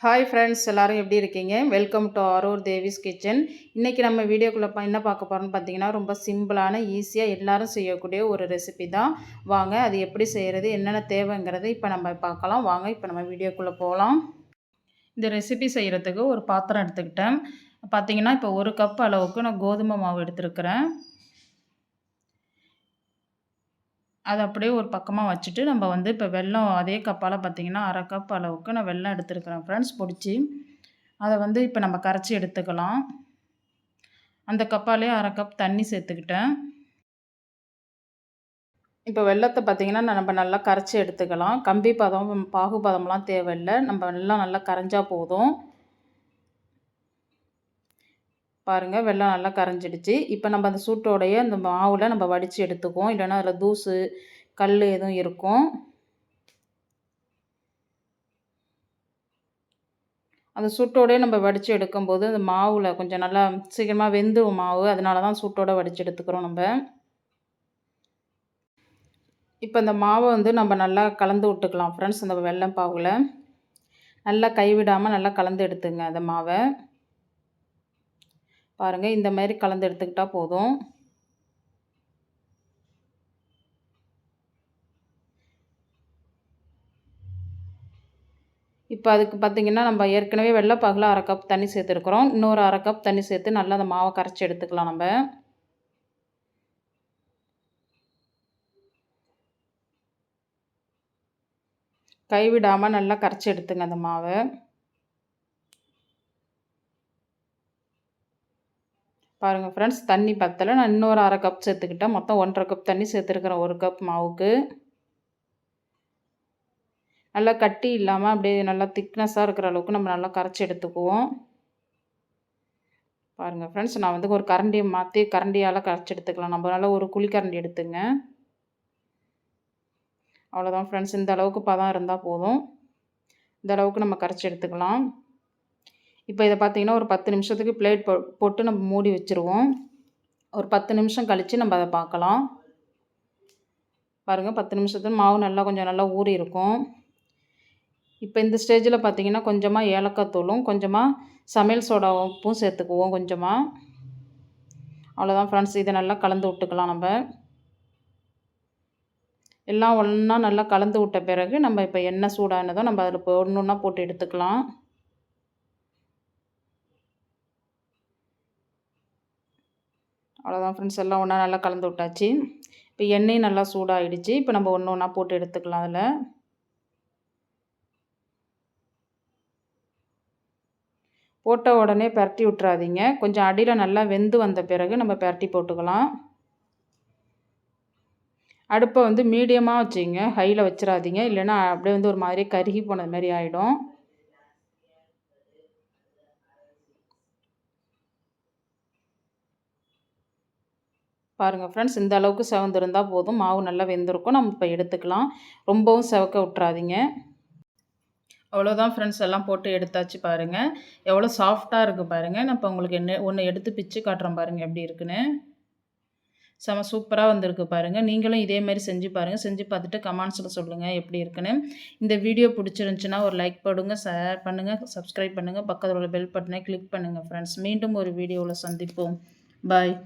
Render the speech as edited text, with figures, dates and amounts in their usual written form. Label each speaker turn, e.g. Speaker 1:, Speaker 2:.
Speaker 1: Hi friends, எல்லோரும் எப்படி இருக்கீங்க? Welcome to Arur Devi's kitchen. இன்றைக்கி நம்ம வீடியோக்குள்ளே என்ன பார்க்க போகிறோம்னு பார்த்தீங்கன்னா, ரொம்ப சிம்பிளான ஈஸியாக எல்லோரும் செய்யக்கூடிய ஒரு ரெசிபி தான். வாங்க அது எப்படி செய்கிறது, என்னென்ன தேவைங்கிறது இப்போ நம்ம பார்க்கலாம். வாங்க இப்போ நம்ம வீடியோக்குள்ளே போகலாம். இந்த ரெசிபி செய்கிறதுக்கு ஒரு பாத்திரம் எடுத்துக்கிட்டேன். பார்த்தீங்கன்னா இப்போ 1 கப் அளவுக்கு நான் கோதுமை மாவு எடுத்துருக்கிறேன். அதை அப்படியே ஒரு பக்கமாக வச்சுட்டு நம்ம இப்போ வெல்லம் அதே கப்பால் பார்த்திங்கன்னா 1/2 கப் அளவுக்கு நான் வெல்லம் எடுத்துருக்கிறேன் ஃப்ரெண்ட்ஸ், பொடிச்சு. அதை இப்போ நம்ம கரைச்சி எடுத்துக்கலாம். அந்த கப்பாலே 1/2 கப் தண்ணி சேர்த்துக்கிட்டேன். இப்போ வெல்லத்தை பார்த்திங்கன்னா நம்ம நல்லா கரைச்சி எடுத்துக்கலாம். கம்பி பதம் பாகு பதம்லாம் தேவையில்லை, நம்ம வெல்லம் நல்லா கரைஞ்சா போதும். பாருங்கள், வெல்லம் நல்லா கரைஞ்சிடுச்சு. இப்போ நம்ம அந்த சூட்டோடைய அந்த மாவில் நம்ம வடித்து எடுத்துக்குவோம், இல்லைன்னா அதில் தூசு கல் எதுவும் இருக்கும். அந்த சூட்டோடய நம்ம வடித்து எடுக்கும்போது அந்த மாவில் கொஞ்சம் நல்லா சீக்கிரமாக வெந்துடும் மாவு. அதனால தான் சூட்டோடு வடித்து எடுத்துக்கிறோம் நம்ம. இப்போ இந்த மாவை நம்ம நல்லா கலந்து விட்டுக்கலாம் ஃப்ரெண்ட்ஸ். இந்த வெல்லம் பாவில் நல்லா கைவிடாமல் நல்லா கலந்து எடுத்துங்க அந்த மாவை. பாருங்கள், இந்த மாதிரி கலந்து எடுத்துக்கிட்டால் போதும். இப்போ அதுக்கு பார்த்திங்கன்னா நம்ம ஏற்கனவே வெள்ளைப்பாகில் 1/2 கப் தண்ணி சேர்த்துருக்குறோம். இன்னொரு 1/2 கப் தண்ணி சேர்த்து நல்லா அந்த மாவை கரைச்சி எடுத்துக்கலாம் நம்ம. கைவிடாமல் நல்லா கரைச்சி எடுத்துங்க அந்த மாவை. பாருங்கள் ஃப்ரெண்ட்ஸ், தண்ணி பத்தலை, நான் இன்னொரு 1/2 கப் சேர்த்துக்கிட்டேன். மொத்தம் 1/2 கப் தண்ணி சேர்த்துருக்குறேன் 1 கப் மாவுக்கு. நல்லா கட்டி இல்லாமல் அப்படியே நல்லா திக்னஸாக இருக்கிற அளவுக்கு நம்ம நல்லா கரைச்சி எடுத்துக்குவோம். பாருங்கள் ஃப்ரெண்ட்ஸ், நான் ஒரு கரண்டியை மாற்றி கரண்டியால் கரைச்சி எடுத்துக்கலாம். நம்ம நல்லா ஒரு குழிக்கரண்டி எடுத்துங்க. அவ்வளோதான் ஃப்ரெண்ட்ஸ், இந்த அளவுக்கு பதம் இருந்தால் போதும். இந்த அளவுக்கு நம்ம கரைச்சி எடுத்துக்கலாம். இப்போ இதை பார்த்திங்கன்னா ஒரு 10 நிமிஷத்துக்கு பிளேட் போட்டு நம்ம மூடி வச்சுருவோம். ஒரு 10 நிமிஷம் கழித்து நம்ம அதை பார்க்கலாம். பாருங்கள், 10 நிமிஷத்துக்கு மாவு நல்லா கொஞ்சம் நல்லா ஊறி இருக்கும். இப்போ இந்த ஸ்டேஜில் பார்த்திங்கன்னா கொஞ்சமாக ஏலக்காய் தூளும் கொஞ்சமாக சமையல் சோடா உப்பும் சேர்த்துக்குவோம் கொஞ்சமாக. அவ்வளோதான் ஃப்ரெண்ட்ஸ், இதை நல்லா கலந்து விட்டுக்கலாம் நம்ம. எல்லாம் ஒன்றா நல்லா கலந்து விட்ட பிறகு நம்ம இப்போ எண்ணெய் சூடானதோ நம்ம அதில் ஒன்று ஒன்றா போட்டு எடுத்துக்கலாம். அவ்வளோதான் ஃப்ரெண்ட்ஸ், எல்லாம் ஒன்றா நல்லா கலந்து விட்டாச்சு. இப்போ எண்ணெயும் நல்லா சூடாகிடுச்சு. இப்போ நம்ம ஒன்று ஒன்றா போட்டு எடுத்துக்கலாம். அதில் போட்ட உடனே பரட்டி விட்றாதீங்க. கொஞ்சம் அடியில் நல்லா வெந்து வந்த பிறகு நம்ம பரட்டி போட்டுக்கலாம். அடுப்பை மீடியமாக வச்சுங்க, ஹையில் வச்சிடாதீங்க, இல்லைன்னா அப்படியே ஒரு மாதிரி கருகி போனது மாதிரி ஆகிடும். பாருங்கள் ஃப்ரெண்ட்ஸ், இந்த அளவுக்கு செவந்திருந்தால் போதும். மாவு நல்லா வெந்திருக்கும். நம்ம இப்போ எடுத்துக்கலாம். ரொம்பவும் செவக்க விட்றாதீங்க. அவ்வளோதான் ஃப்ரெண்ட்ஸ், எல்லாம் போட்டு எடுத்தாச்சு. பாருங்கள் எவ்வளோ சாஃப்டாக இருக்குது பாருங்கள். நான் இப்போ உங்களுக்கு ஒன்று எடுத்து பிச்சு காட்டுறேன் பாருங்கள் எப்படி இருக்குன்னு. செம சூப்பராக வந்திருக்கு பாருங்கள். நீங்களும் இதேமாரி செஞ்சு பாருங்கள். செஞ்சு பார்த்துட்டு கமெண்ட்ஸில் சொல்லுங்கள் எப்படி இருக்குன்னு. இந்த வீடியோ பிடிச்சிருந்துச்சின்னா ஒரு லைக் போடுங்க, ஷேர் பண்ணுங்கள், சப்ஸ்கிரைப் பண்ணுங்கள், பக்கத்தில் உள்ள பெல் பட்டனை கிளிக் பண்ணுங்கள் ஃப்ரெண்ட்ஸ். மீண்டும் ஒரு வீடியோவில் சந்திப்போம். பாய்.